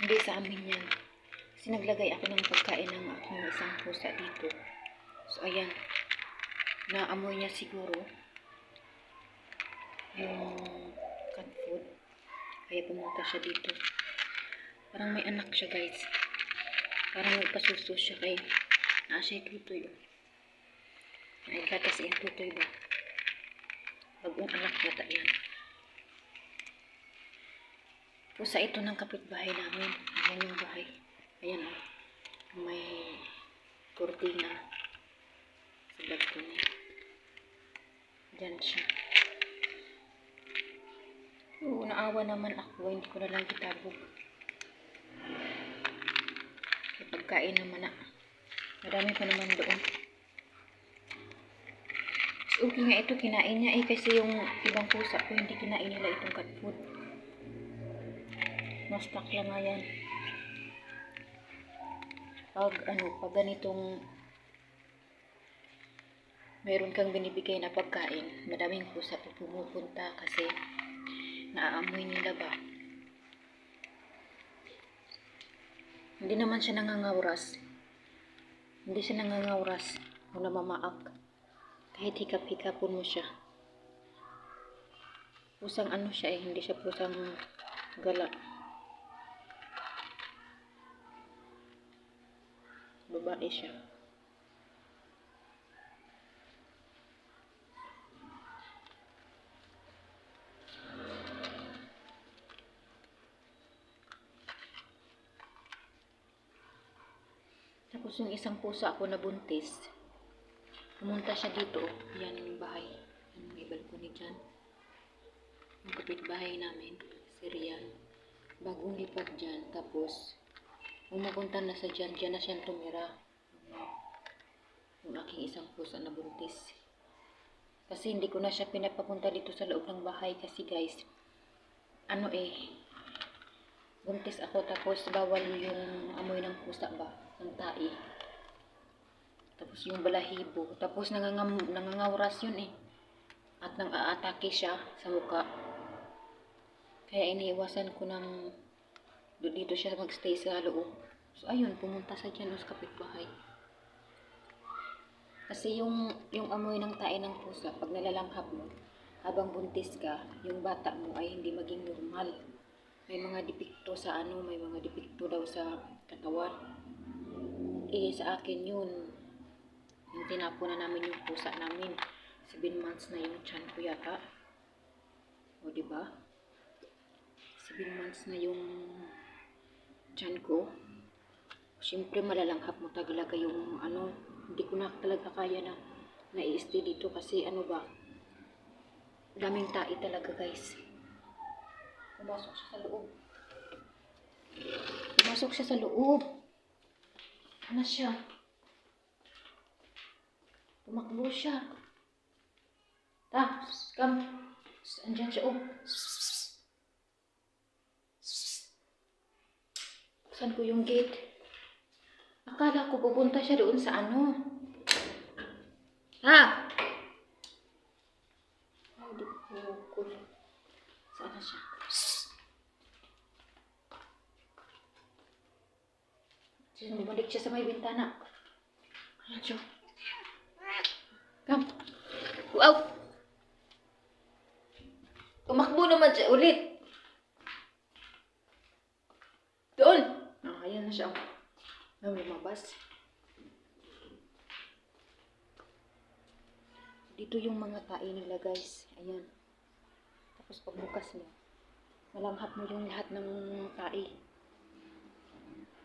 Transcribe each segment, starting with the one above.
Hindi sa amin yan. Kasi naglagay ako ng pagkain ng aking isang pusa dito. So, ayan. Naamoy niya siguro yung cat food. Kaya pumunta siya dito. Parang may anak siya, guys. Parang nagpasuso siya kay siya tutoy. Ay, gatas yung tutoy ba? Bagong anak yata yan. Pusa ito ng kapitbahay namin. Ayan yung bahay. Ayan o. May kurtina sa balcony. Diyan siya. Oo, naawa naman ako. Hindi ko na lang kitabog. May pagkain naman na. Marami pa naman doon. Okay nga ito, kinain niya eh. Kasi yung ibang pusa ko, hindi kinain nila itong cat food. Na-stuck lang nga yan. Pag ganitong mayroon kang binibigay na pagkain, madaming pusa pumupunta kasi naaamoy nila ba. Hindi naman siya nangangawras. Hindi siya nangangawras o namamaak. Kahit hikap-hikapon mo siya. Pusang ano siya eh, hindi siya pusang gala. Babae siya. Tapos yung isang pusa ako na buntis, pumunta siya dito. Yan yung bahay. Yan, may balcony dyan. Yung kapitbahay namin, si Rian. Bagong lipat dyan. Tapos, pumunta na sa dyan. Dyan na siyang tumira. Yung aking isang pusa na buntis. Kasi hindi ko na siya pinapapunta dito sa loob ng bahay. Kasi guys, buntis ako. Tapos, bawal yung amoy ng pusa ba? Ng tai. Tapos yung balahibo. Tapos nangangawras yun eh. At nang aatake siya sa mukha. Kaya iniiwasan ko ng dito siya magstay sa loob. So ayun, pumunta sa dyan sa kapitbahay. Kasi yung amoy ng tae ng pusa, pag nalalanghap mo, habang buntis ka, yung bata mo ay hindi maging normal. May mga depekto sa may mga depekto daw sa katawan. Eh, sa akin yun, yung tinapo na namin yung pusa namin. 7 months na yung tiyan ko yata. O, diba? 7 months na yung tiyan ko. Siyempre, malalanghap mo talaga yung hindi ko na talaga kaya na i-stay dito kasi daming tae talaga guys. Pumasok siya sa loob. Pumasok siya sa loob. Ano siya? Tumakbo siya. Come. Andyan siya. Oh. Saan ko yung gate? Akala ko pupunta siya doon sa Ay, di ko. Saan na siya? Bumalik siya sa may bintana. Ayan siya. Come. Wow! Tumakbo naman siya ulit. Doon! Ayan na siya. Lumabas. Dito yung mga tae nila guys. Ayan. Tapos pagbukas mo, malanghap mo yung lahat ng tae.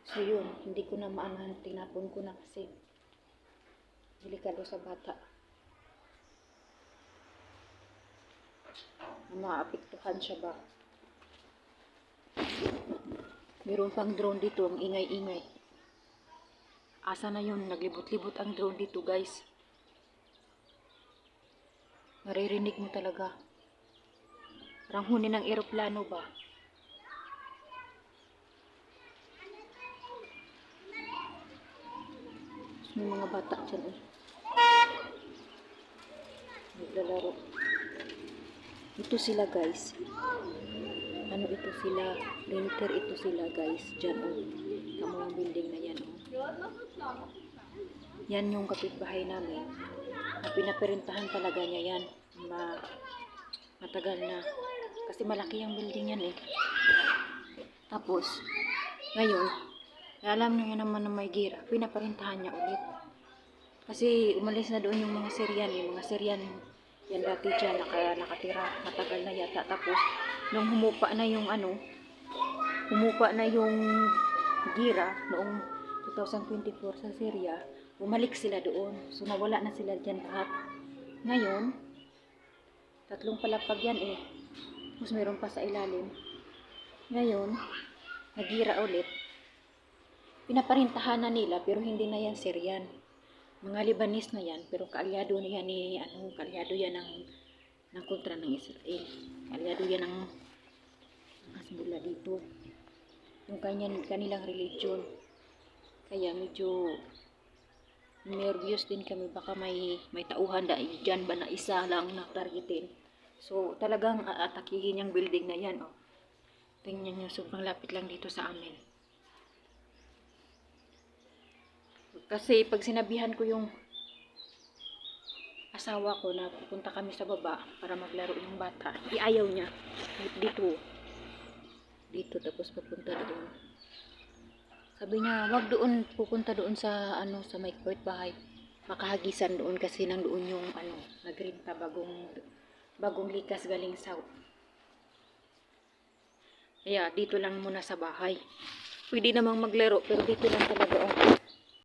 So yun, hindi ko na maanahan. Tinapon ko na kasi delikado sa bata. Maapektuhan siya ba? Meron pang drone dito, ang ingay-ingay. Asa na yun? Naglibot-libot ang drone dito guys. Maririnig mo talaga. Parang huni ng eroplano ba? May mga bata dyan eh. Naglalaro. Ito sila guys. ano ito sila, renter ito sila guys, dyan o. Tamo yung building na yan o. Yan yung kapitbahay namin. Na pinaperintahan talaga niya yan. Matagal na. Kasi malaki yung building yan eh. Tapos, ngayon, alam niya naman na may gira, pinaperintahan niya ulit. Kasi umalis na doon yung mga Syrian eh. Mga Syrian yan dati dyan nakatira. Matagal na yata. Tapos, nung humupa na yung gira noong 2024 sa Syria, bumalik sila doon. So, nawala na sila dyan lahat. Ngayon, 3 palapag yan eh. Tapos, meron pa sa ilalim. Ngayon, nagira ulit. Pinaparintahan na nila, pero hindi na yan Syrian. Mga Lebanese na yan, pero kaalyado niya kaalyado yan ng kontra ng Israel. Kaalyado yan ng Hezbollah dito. Yung kanilang religion. Kaya medyo nervous din kami, baka may tauhan dyan ba na isa lang na targetin. So talagang aatakihin yung building na yan. Oh. Tingnan nyo, sobrang lapit lang dito sa amin. Kasi pag sinabihan ko yung asawa ko na pupunta kami sa baba para maglaro yung bata, ayaw niya. Dito tapos papunta doon. Sabi niya, wag doon, pupunta doon sa sa may bahay. Makahagisan doon kasi nang doon yung nagrenta bagong likas galing south. Kaya dito lang muna sa bahay. Pwede namang maglaro pero dito lang talaga